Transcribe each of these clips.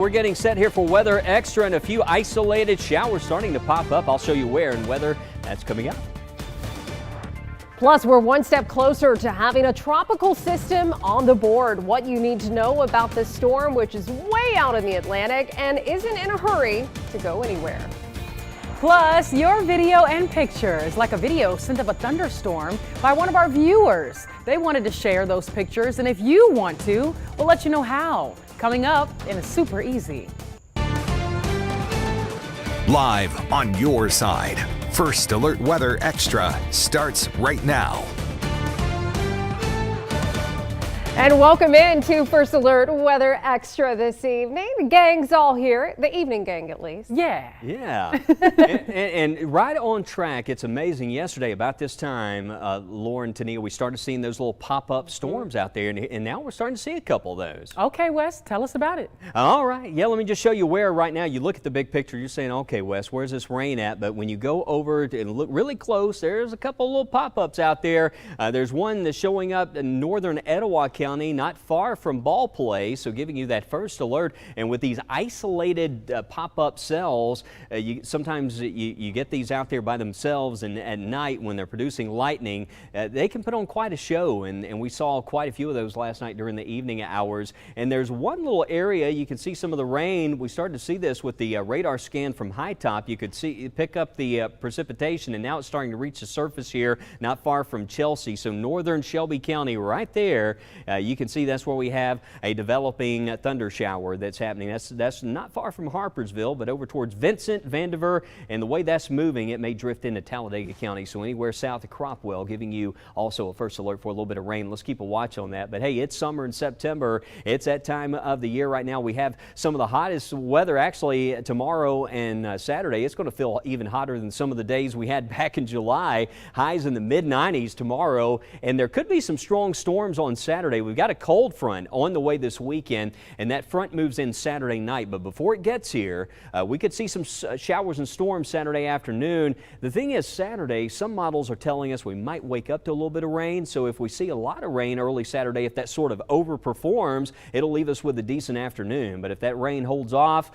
We're getting set here for Weather Extra and a few isolated showers starting to pop up. I'll show you where and whether that's coming up. Plus, we're one step closer to having a tropical system on the board. What you need to know about this storm, which is way out in the Atlantic and isn't in a hurry to go anywhere. Plus, your video and pictures, like a video sent of a thunderstorm by one of our viewers. They wanted to share those pictures, and if you want to, we'll let you know how. Coming up in a Super Easy. Live on your side. First Alert Weather Extra starts right now. And welcome in to First Alert Weather Extra this evening. The gang's all here, the evening gang at least. Yeah. and right on track. It's amazing. Yesterday about this time, Lauren, Tania, we started seeing those little pop-up storms out there, and now we're starting to see a couple of those. Okay, Wes, tell us about it. All right. Yeah, let me just show you where right now. You look at the big picture, you're saying, okay, Wes, where's this rain at? But when you go over and look really close, there's a couple of little pop-ups out there. There's one that's showing up in northern Etowah County, not far from ball play, so giving you that first alert. And with these isolated pop-up cells, sometimes you get these out there by themselves, and at night when they're producing lightning, they can put on quite a show, and we saw quite a few of those last night during the evening hours. And there's one little area you can see some of the rain. We started to see this with the radar scan from high top. You could pick up the precipitation, and now it's starting to reach the surface here not far from Chelsea, so northern Shelby County right there. You can see that's where we have a developing thunder shower that's happening. That's not far from Harpersville, but over towards Vincent, Vandiver, and the way that's moving, it may drift into Talladega County, so anywhere south of Cropwell, giving you also a first alert for a little bit of rain. Let's keep a watch on that. But hey, it's summer in September. It's that time of the year right now. We have some of the hottest weather actually tomorrow and Saturday. It's going to feel even hotter than some of the days we had back in July. Highs in the mid-90s tomorrow, and there could be some strong storms on Saturday. We've got a cold front on the way this weekend, and that front moves in Saturday night. But before it gets here, we could see some showers and storms Saturday afternoon. The thing is, Saturday, some models are telling us we might wake up to a little bit of rain. So if we see a lot of rain early Saturday, if that sort of overperforms, it'll leave us with a decent afternoon. But if that rain holds off,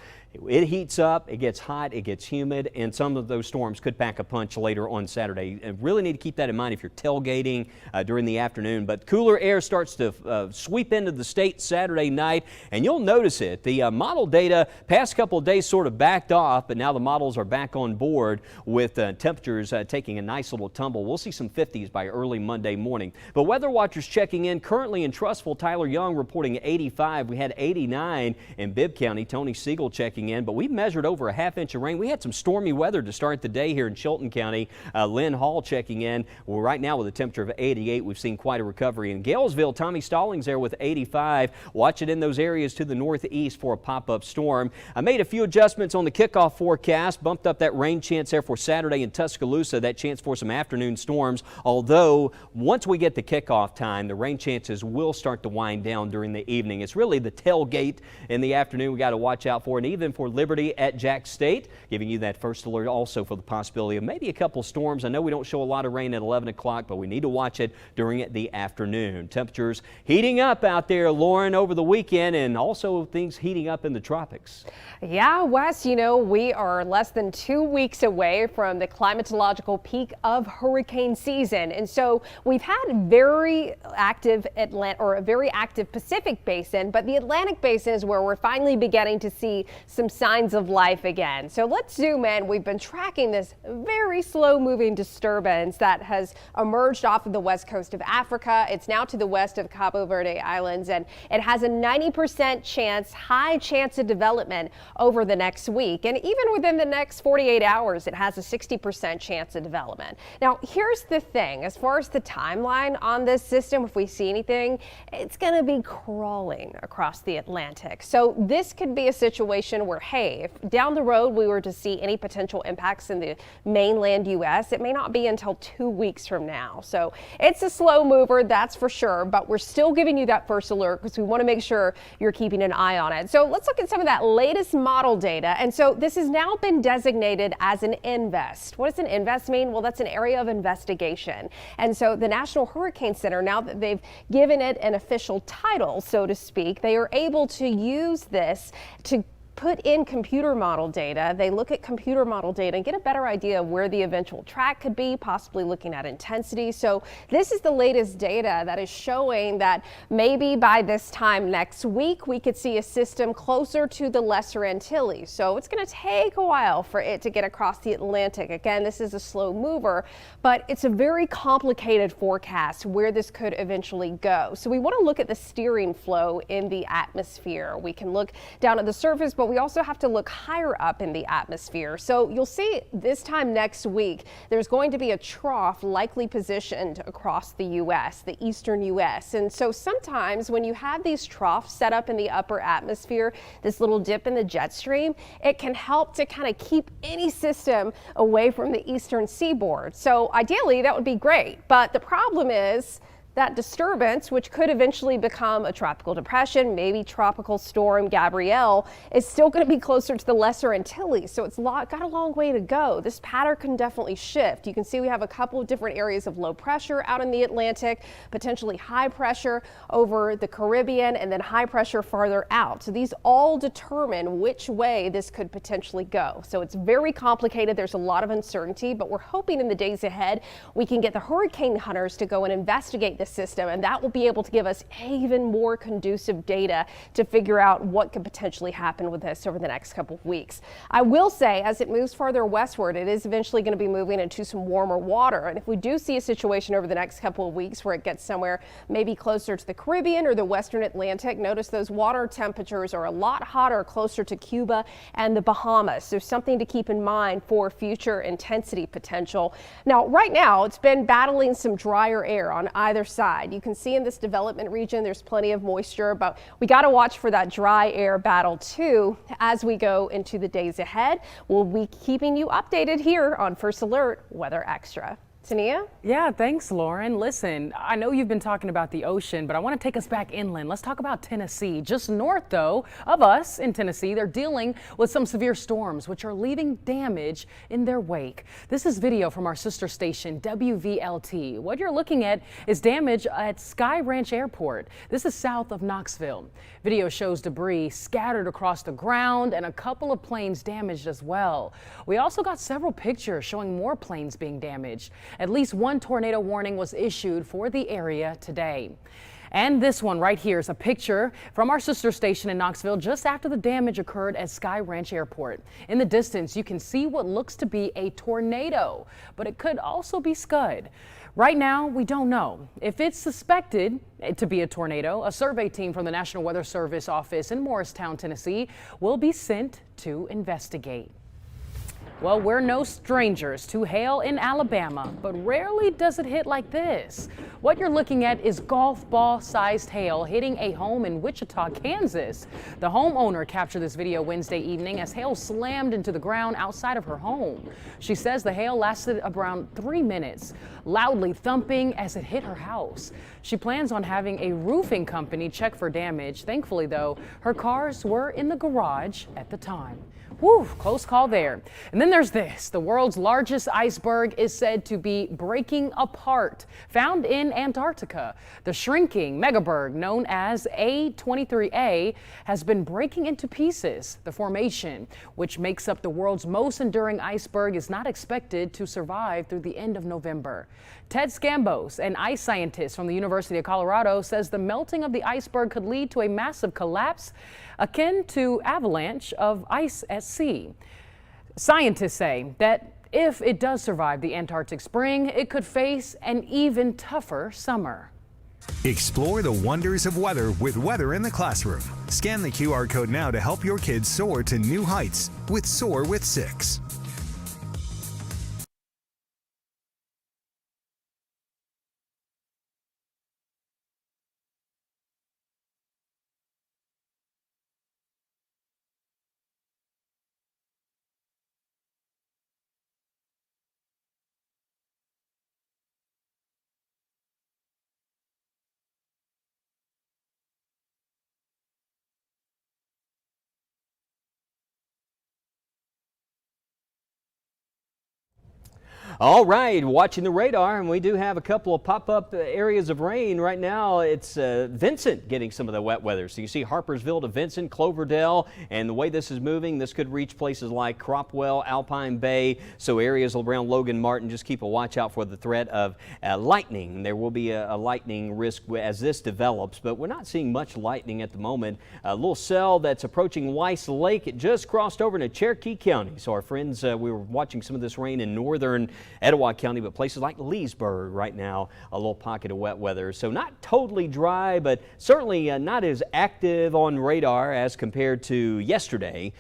it heats up, it gets hot, it gets humid, and some of those storms could pack a punch later on Saturday. And really need to keep that in mind if you're tailgating during the afternoon. But cooler air starts to sweep into the state Saturday night, and you'll notice it. The model data past couple of days sort of backed off, but now the models are back on board with temperatures taking a nice little tumble. We'll see some 50s by early Monday morning. But weather watchers checking in currently in Trussville. Tyler Young reporting 85. We had 89 in Bibb County. Tony Siegel checking in, but we measured over a half-inch of rain. We had some stormy weather to start the day here in Chilton County. Lynn Hall checking in. Well, right now with a temperature of 88, we've seen quite a recovery. In Galesville, Tommy Stallings there with 85. Watch it in those areas to the northeast for a pop-up storm. I made a few adjustments on the kickoff forecast, bumped up that rain chance there for Saturday in Tuscaloosa, that chance for some afternoon storms. Although once we get to kickoff time, the rain chances will start to wind down during the evening. It's really the tailgate in the afternoon we got to watch out for, and even for Liberty at Jack State, giving you that first alert also for the possibility of maybe a couple storms. I know we don't show a lot of rain at 11 o'clock, but we need to watch it during the afternoon. Temperatures heating up out there, Lauren, over the weekend, and also things heating up in the tropics. Yeah, Wes, you know, we are less than 2 weeks away from the climatological peak of hurricane season. And so we've had a very active Pacific basin, but the Atlantic basin is where we're finally beginning to see some signs of life again. So let's zoom in. We've been tracking this very slow moving disturbance that has emerged off of the west coast of Africa. It's now to the west of Cabo Verde Islands, and it has a 90% chance, high chance of development over the next week. And even within the next 48 hours, it has a 60% chance of development. Now, here's the thing. As far as the timeline on this system, if we see anything, it's going to be crawling across the Atlantic. So this could be a situation where, hey, if down the road we were to see any potential impacts in the mainland U.S., it may not be until 2 weeks from now. So it's a slow mover, that's for sure, but we're still giving you that first alert because we want to make sure you're keeping an eye on it. So let's look at some of that latest model data. And so this has now been designated as an invest. What does an invest mean? Well, that's an area of investigation. And so the National Hurricane Center, now that they've given it an official title, so to speak, they are able to use this to put in computer model data. They look at computer model data and get a better idea of where the eventual track could be, possibly looking at intensity. So this is the latest data that is showing that maybe by this time next week, we could see a system closer to the Lesser Antilles. So it's going to take a while for it to get across the Atlantic. Again, this is a slow mover, but it's a very complicated forecast where this could eventually go. So we want to look at the steering flow in the atmosphere. We can look down at the surface, but we also have to look higher up in the atmosphere. So you'll see this time next week, there's going to be a trough likely positioned across the U.S., the eastern U.S. And so sometimes when you have these troughs set up in the upper atmosphere, this little dip in the jet stream, it can help to kind of keep any system away from the eastern seaboard. So ideally that would be great. But the problem is that disturbance, which could eventually become a tropical depression, maybe tropical storm Gabrielle, is still going to be closer to the Lesser Antilles. So it's got a long way to go. This pattern can definitely shift. You can see we have a couple of different areas of low pressure out in the Atlantic, potentially high pressure over the Caribbean, and then high pressure farther out. So these all determine which way this could potentially go. So it's very complicated. There's a lot of uncertainty, but we're hoping in the days ahead we can get the hurricane hunters to go and investigate this system, and that will be able to give us even more conducive data to figure out what could potentially happen with this over the next couple of weeks. I will say, as it moves farther westward, it is eventually going to be moving into some warmer water, and if we do see a situation over the next couple of weeks where it gets somewhere maybe closer to the Caribbean or the Western Atlantic, notice those water temperatures are a lot hotter closer to Cuba and the Bahamas. So something to keep in mind for future intensity potential. Now, right now, it's been battling some drier air on either side. You can see in this development region there's plenty of moisture, but we got to watch for that dry air battle too as we go into the days ahead. We'll be keeping you updated here on First Alert Weather Extra. Tania? Yeah, thanks, Lauren. Listen, I know you've been talking about the ocean, but I want to take us back inland. Let's talk about Tennessee. Just north, though, of us in Tennessee, they're dealing with some severe storms, which are leaving damage in their wake. This is video from our sister station, WVLT. What you're looking at is damage at Sky Ranch Airport. This is south of Knoxville. Video shows debris scattered across the ground and a couple of planes damaged as well. We also got several pictures showing more planes being damaged. At least one tornado warning was issued for the area today. And this one right here is a picture from our sister station in Knoxville just after the damage occurred at Sky Ranch Airport. In the distance, you can see what looks to be a tornado, but it could also be Scud. Right now, we don't know. If it's suspected to be a tornado, a survey team from the National Weather Service office in Morristown, Tennessee, will be sent to investigate. Well, we're no strangers to hail in Alabama, but rarely does it hit like this. What you're looking at is golf ball sized hail hitting a home in Wichita, Kansas. The homeowner captured this video Wednesday evening as hail slammed into the ground outside of her home. She says the hail lasted around 3 minutes, loudly thumping as it hit her house. She plans on having a roofing company check for damage. Thankfully, though, her cars were in the garage at the time. Whew, close call there. And then there's this. The world's largest iceberg is said to be breaking apart, found in Antarctica. The shrinking megaberg known as A23A has been breaking into pieces. The formation, which makes up the world's most enduring iceberg, is not expected to survive through the end of November. Ted Scambos, an ice scientist from the University of Colorado, says the melting of the iceberg could lead to a massive collapse akin to avalanche of ice at sea. Scientists say that if it does survive the Antarctic spring, it could face an even tougher summer. Explore the wonders of weather with Weather in the Classroom. Scan the QR code now to help your kids soar to new heights with Soar with 6. All right, watching the radar, and we do have a couple of pop-up areas of rain. Right now, it's Vincent getting some of the wet weather. So you see Harpersville to Vincent, Cloverdale, and the way this is moving, this could reach places like Cropwell, Alpine Bay. So areas around Logan Martin, just keep a watch out for the threat of lightning. There will be a lightning risk as this develops, but we're not seeing much lightning at the moment. A little cell that's approaching Weiss Lake. It just crossed over into Cherokee County. So our friends, we were watching some of this rain in northern Etowah County, but places like Leesburg right now, a little pocket of wet weather. So not totally dry, but certainly not as active on radar as compared to yesterday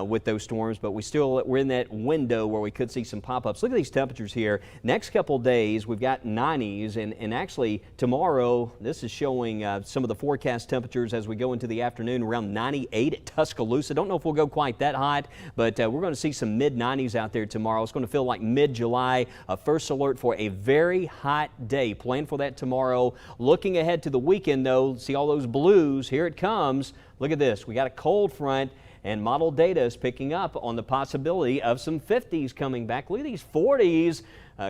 with those storms, but we're in that window where we could see some pop-ups. Look at these temperatures here. Next couple days, we've got 90s, and actually tomorrow, this is showing some of the forecast temperatures as we go into the afternoon, around 98 at Tuscaloosa. Don't know if we'll go quite that hot, but we're going to see some mid-90s out there tomorrow. It's going to feel like mid-July. A first alert for a very hot day. Plan for that tomorrow. Looking ahead to the weekend, though, see all those blues. Here it comes. Look at this. We got a cold front, and model data is picking up on the possibility of some 50s coming back. Look at these 40s.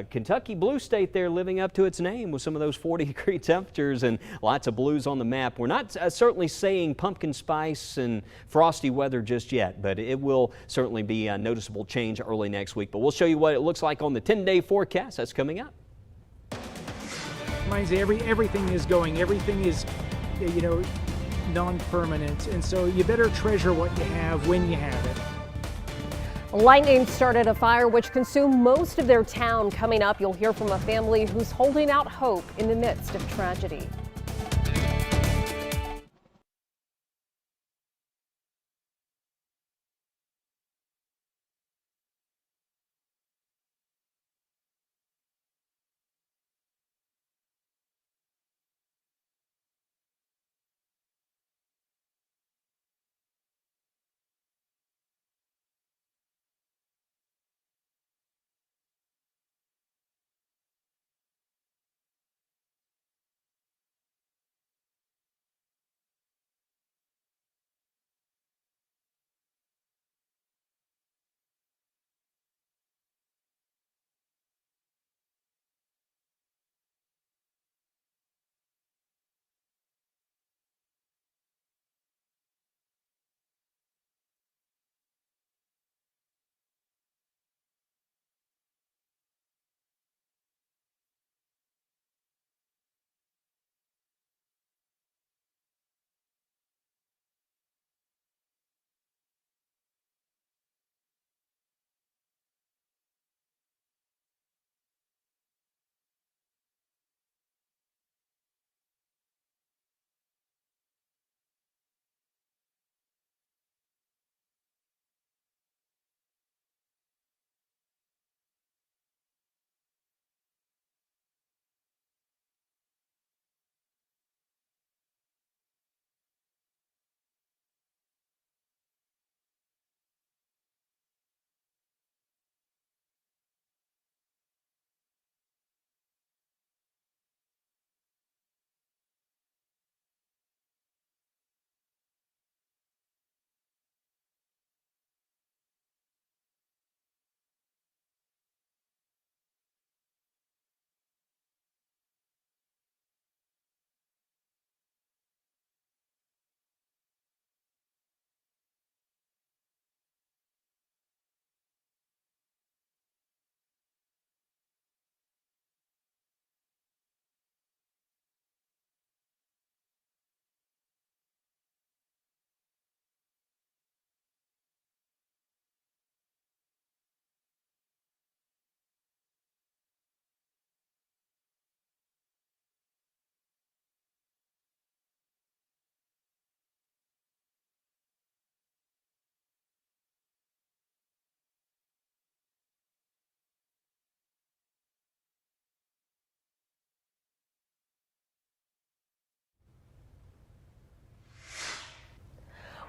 Kentucky Blue State there living up to its name with some of those 40-degree temperatures and lots of blues on the map. We're not certainly saying pumpkin spice and frosty weather just yet, but it will certainly be a noticeable change early next week. But we'll show you what it looks like on the 10-day forecast. That's coming up. Reminds you, everything is going. Everything is, non-permanent, and so you better treasure what you have when you have it. Lightning started a fire which consumed most of their town. Coming up, you'll hear from a family who's holding out hope in the midst of tragedy.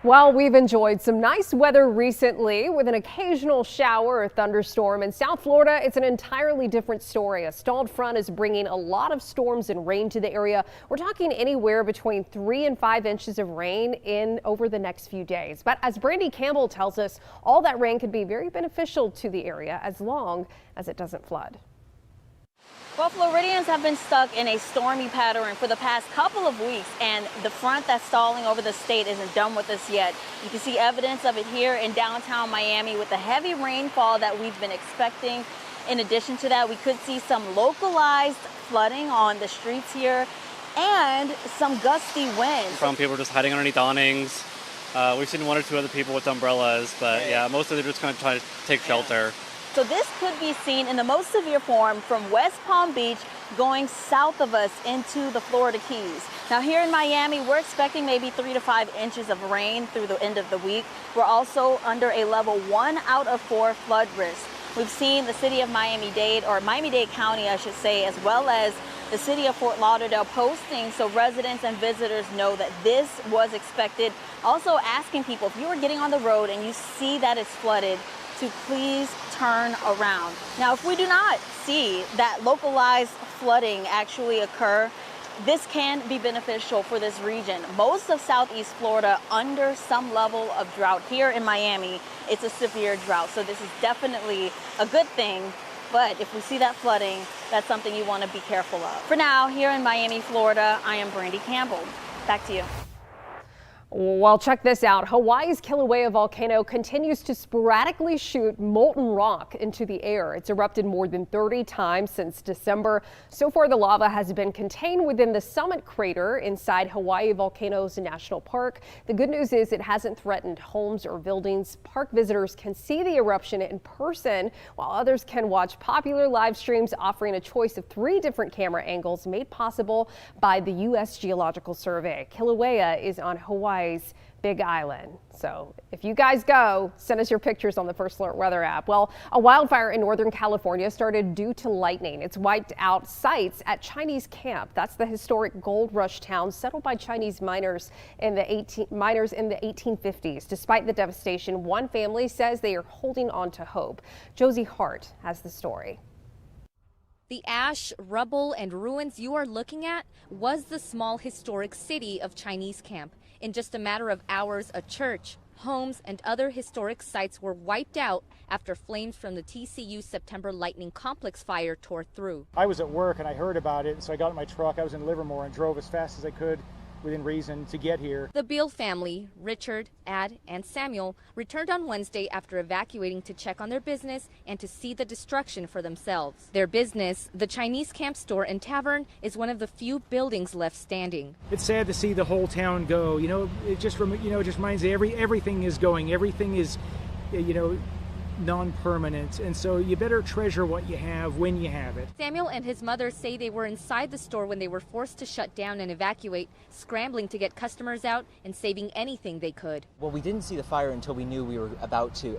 Well, we've enjoyed some nice weather recently with an occasional shower or thunderstorm. In South Florida, it's an entirely different story. A stalled front is bringing a lot of storms and rain to the area. We're talking anywhere between 3 and 5 inches of rain in over the next few days. But as Brandy Campbell tells us, all that rain could be very beneficial to the area as long as it doesn't flood. Well, Floridians have been stuck in a stormy pattern for the past couple of weeks, and the front that's stalling over the state isn't done with us yet. You can see evidence of it here in downtown Miami with the heavy rainfall that we've been expecting. In addition to that, we could see some localized flooding on the streets here and some gusty winds. From people just hiding underneath awnings. We've seen one or two other people with umbrellas, but yeah, mostly they're just going to try to take shelter. So this could be seen in the most severe form from West Palm Beach going south of us into the Florida Keys. Now here in Miami, we're expecting maybe 3 to 5 inches of rain through the end of the week. We're also under a level 1 out of 4 flood risk. We've seen the city of Miami-Dade, or Miami-Dade County, I should say, as well as the city of Fort Lauderdale posting so residents and visitors know that this was expected. Also asking people, if you are getting on the road and you see that it's flooded, to please turn around. Now, if we do not see that localized flooding actually occur, this can be beneficial for this region. Most of Southeast Florida under some level of drought. Here in Miami, it's a severe drought, so this is definitely a good thing. But if we see that flooding, that's something you want to be careful of. For now, here in Miami, Florida, I am Brandy Campbell. Back to you. Well, check this out. Hawaii's Kilauea volcano continues to sporadically shoot molten rock into the air. It's erupted more than 30 times since December. So far, the lava has been contained within the summit crater inside Hawaii Volcanoes National Park. The good news is it hasn't threatened homes or buildings. Park visitors can see the eruption in person, while others can watch popular live streams offering a choice of 3 different camera angles made possible by the U.S. Geological Survey. Kilauea is on Hawaii's Big Island. So if you guys go, send us your pictures on the First Alert Weather app. Well, a wildfire in Northern California started due to lightning. It's wiped out sites at Chinese Camp. That's the historic gold rush town settled by Chinese miners in the 1850s. Despite the devastation, one family says they are holding on to hope. Josie Hart has the story. The ash, rubble, and ruins you are looking at was the small historic city of Chinese Camp. In just a matter of hours, a church, homes, and other historic sites were wiped out after flames from the TCU September Lightning Complex fire tore through. I was at work and I heard about it, so I got in my truck. I was in Livermore and drove as fast as I could within reason to get here. The Beal family, Richard, Ad, and Samuel, returned on Wednesday after evacuating to check on their business and to see the destruction for themselves. Their business, the Chinese Camp store and tavern, is one of the few buildings left standing. It's sad to see the whole town go. It just reminds me everything is going. Everything is, non-permanent, and so you better treasure what you have when you have it. Samuel and his mother say they were inside the store when they were forced to shut down and evacuate, scrambling to get customers out and saving anything they could. Well, we didn't see the fire until we knew we were about to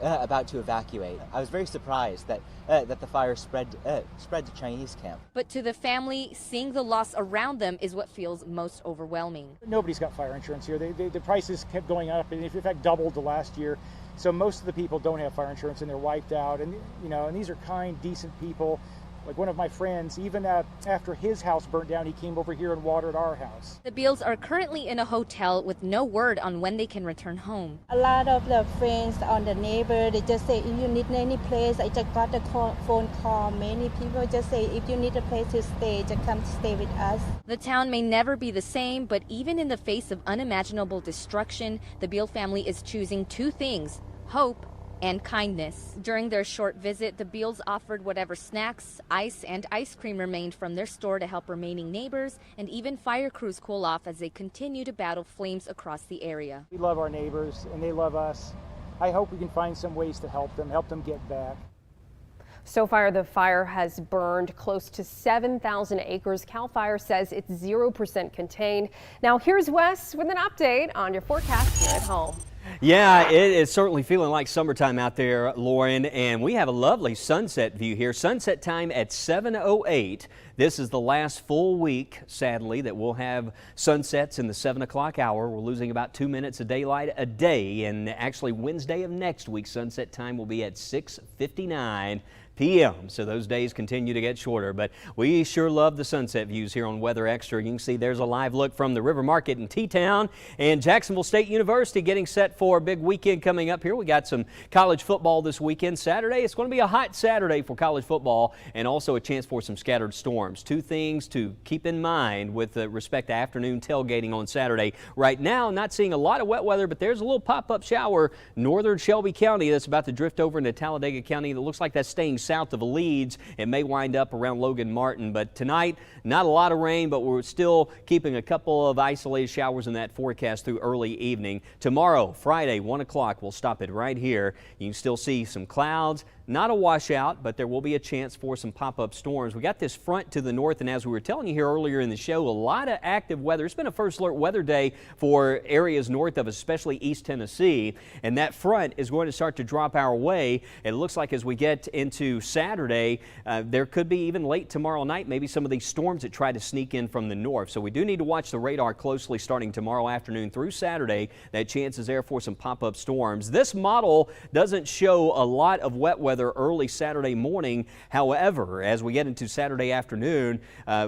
evacuate. I was very surprised that the fire spread to Chinese Camp. But to the family, seeing the loss around them is what feels most overwhelming. Nobody's got fire insurance here. The prices kept going up, and in fact doubled the last year. So most of the people don't have fire insurance and they're wiped out. And and these are kind, decent people. Like one of my friends, even after his house burnt down, he came over here and watered our house. The Beals are currently in a hotel with no word on when they can return home. A lot of the friends on the neighbor, they just say, if you need any place, I just got a phone call. Many people just say, if you need a place to stay, just come stay with us. The town may never be the same, but even in the face of unimaginable destruction, the Beal family is choosing 2 things: hope and kindness. During their short visit, the Beals offered whatever snacks, ice, and ice cream remained from their store to help remaining neighbors, and even fire crews cool off as they continue to battle flames across the area. We love our neighbors and they love us. I hope we can find some ways to help them get back. So far, the fire has burned close to 7,000 acres. CAL FIRE says it's 0% contained. Now here's Wes with an update on your forecast here at home. Yeah, it is certainly feeling like summertime out there, Lauren, and we have a lovely sunset view here. Sunset time at 7:08. This is the last full week, sadly, that we'll have sunsets in the 7 o'clock hour. We're losing about 2 minutes of daylight a day, and actually Wednesday of next week, sunset time will be at 6:59 p.m. So those days continue to get shorter, but we sure love the sunset views here on Weather Extra. You can see there's a live look from the River Market in T-Town, and Jacksonville State University getting set for a big weekend coming up here. We got some college football this weekend. Saturday, it's going to be a hot Saturday for college football, and also a chance for some scattered storms. Two things to keep in mind with respect to afternoon tailgating on Saturday. Right now, not seeing a lot of wet weather, but there's a little pop-up shower northern Shelby County that's about to drift over into Talladega County. It looks like that's staying south of Leeds. It may wind up around Logan Martin, but tonight, not a lot of rain, but we're still keeping a couple of isolated showers in that forecast through early evening. Tomorrow, Friday, 1 o'clock, we'll stop it right here. You can still see some clouds. Not a washout, but there will be a chance for some pop-up storms. We got this front to the north, and as we were telling you here earlier in the show, a lot of active weather. It's been a first alert weather day for areas north of us, especially East Tennessee, and that front is going to start to drop our way. It looks like as we get into Saturday, there could be even late tomorrow night, maybe some of these storms that try to sneak in from the north. So we do need to watch the radar closely starting tomorrow afternoon through Saturday. That chance is there for some pop-up storms. This model doesn't show a lot of wet weather early Saturday morning. However, as we get into Saturday afternoon,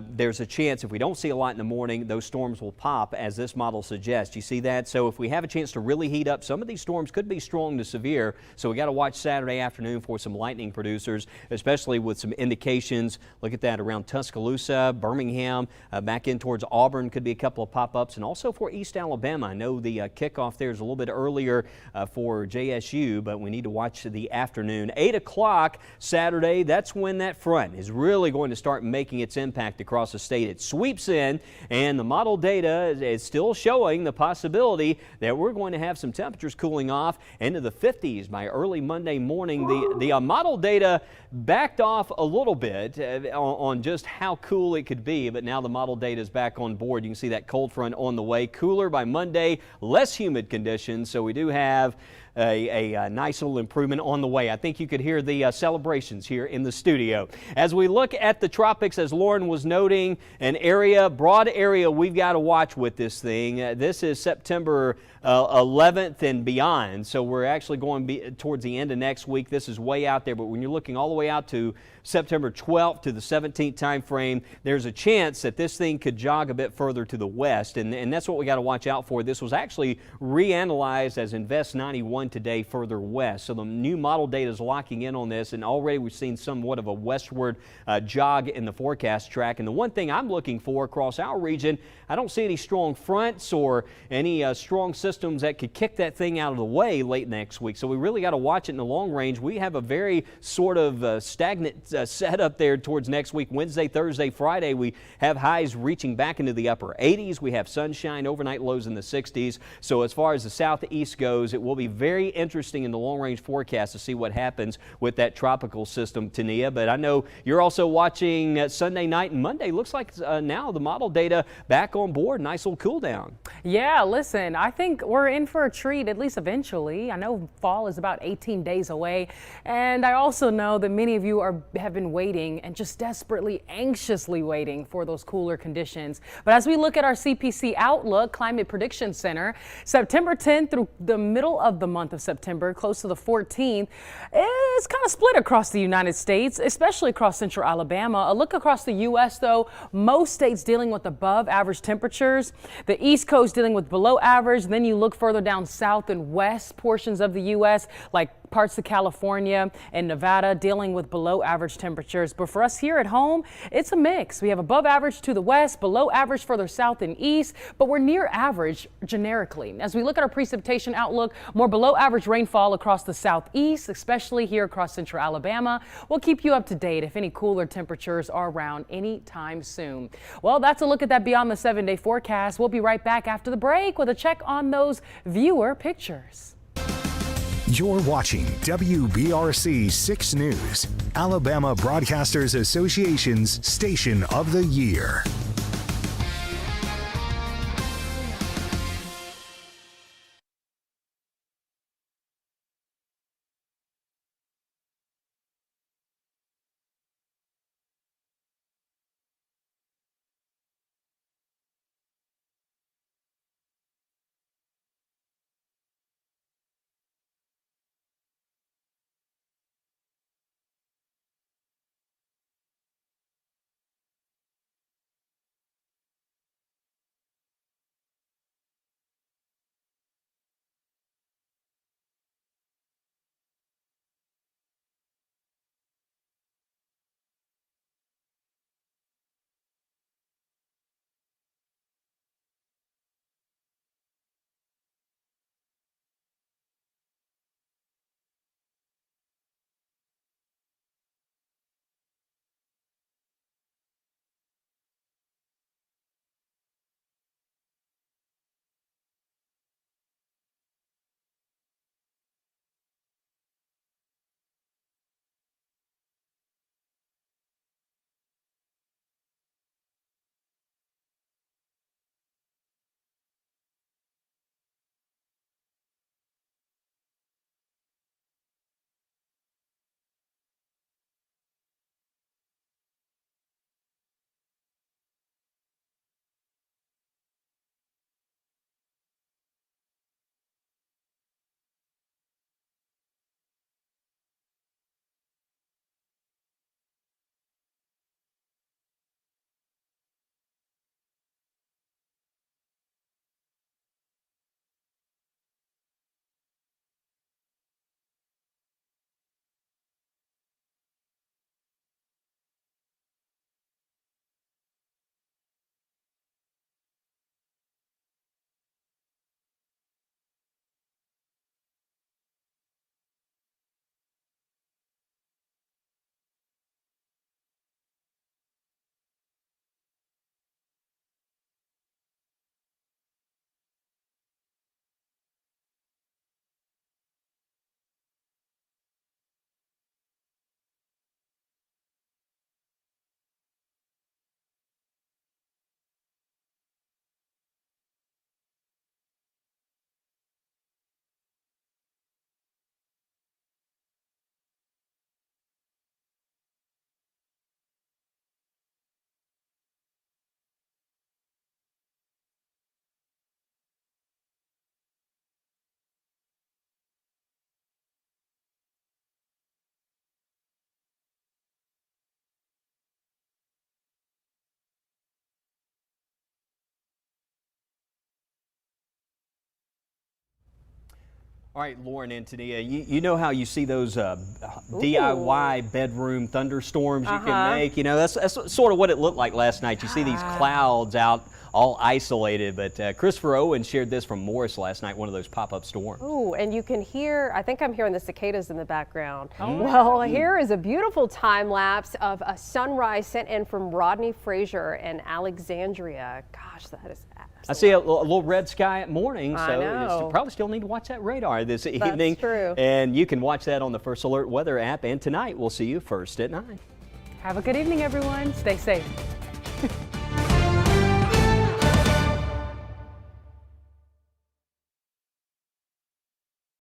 there's a chance if we don't see a lot in the morning, those storms will pop as this model suggests. You see that? So if we have a chance to really heat up, some of these storms could be strong to severe. So we got to watch Saturday afternoon for some lightning producers, especially with some indications. Look at that around Tuscaloosa, Birmingham, back in towards Auburn could be a couple of pop-ups, and also for East Alabama. I know the kickoff there is a little bit earlier for JSU, but we need to watch the afternoon. 8 o'clock Saturday, that's when that front is really going to start making its impact across the state. It sweeps in, and the model data is still showing the possibility that we're going to have some temperatures cooling off into the 50s by early Monday morning. The model data backed off a little bit on just how cool it could be, but now the model data is back on board. You can see that cold front on the way. Cooler by Monday, less humid conditions, so we do have a nice little improvement on the way. I think you could hear the celebrations here in the studio. As we look at the tropics, as Lauren was noting, an area, broad area we've got to watch with this thing. This is September 11th and beyond, so we're actually going towards the end of next week. This is way out there, but when you're looking all the way out to September 12th to the 17th time frame, there's a chance that this thing could jog a bit further to the west, and that's what we got to watch out for. This was actually reanalyzed as Invest 91 today further west, so the new model data is locking in on this, and already we've seen somewhat of a westward jog in the forecast track. And the one thing I'm looking for across our region, I don't see any strong fronts or any strong systems that could kick that thing out of the way late next week, so we really got to watch it in the long range. We have a very sort of stagnant setup there towards next week. Wednesday, Thursday, Friday, we have highs reaching back into the upper 80s. We have sunshine, overnight lows in the 60s. So as far as the southeast goes, it will be very interesting in the long-range forecast to see what happens with that tropical system, Tania. But I know you're also watching Sunday night and Monday. Looks like now the model data back on board. Nice little cool down. Yeah, listen, I think we're in for a treat, at least eventually. I know fall is about 18 days away, and I also know that many of you have been waiting and just desperately, anxiously waiting for those cooler conditions. But as we look at our CPC Outlook Climate Prediction Center, September 10th through the middle of the month of September, close to the 14th, it's kind of split across the United States, especially across central Alabama. A look across the U.S., though, most states dealing with above average temperatures, the East Coast dealing with below average. Then you look further down south and west portions of the U.S., like parts of California and Nevada, dealing with below average temperatures. But for us here at home, it's a mix. We have above average to the west, below average further south and east, but we're near average generically. As we look at our precipitation outlook, more below average rainfall across the southeast, especially here across central Alabama. We'll keep you up to date if any cooler temperatures are around anytime soon. Well, that's a look at that beyond the 7-day forecast. We'll be right back after the break with a check on those viewer pictures. You're watching WBRC 6 News, Alabama Broadcasters Association's Station of the Year. All right, Lauren and Tania, you know how you see those DIY bedroom thunderstorms you can make? You know, that's sort of what it looked like last night. You see these clouds out all isolated, but Christopher Owen shared this from Morris last night, one of those pop-up storms. Ooh, and you can hear, I think I'm hearing the cicadas in the background. Well, here is a beautiful time lapse of a sunrise sent in from Rodney Frazier in Alexandria. Gosh, that is absolutely. I see a little red sky at morning, so know. you probably still need to watch that radar this evening. That's true. And you can watch that on the First Alert Weather app. And tonight, we'll see you first at 9. Have a good evening, everyone. Stay safe.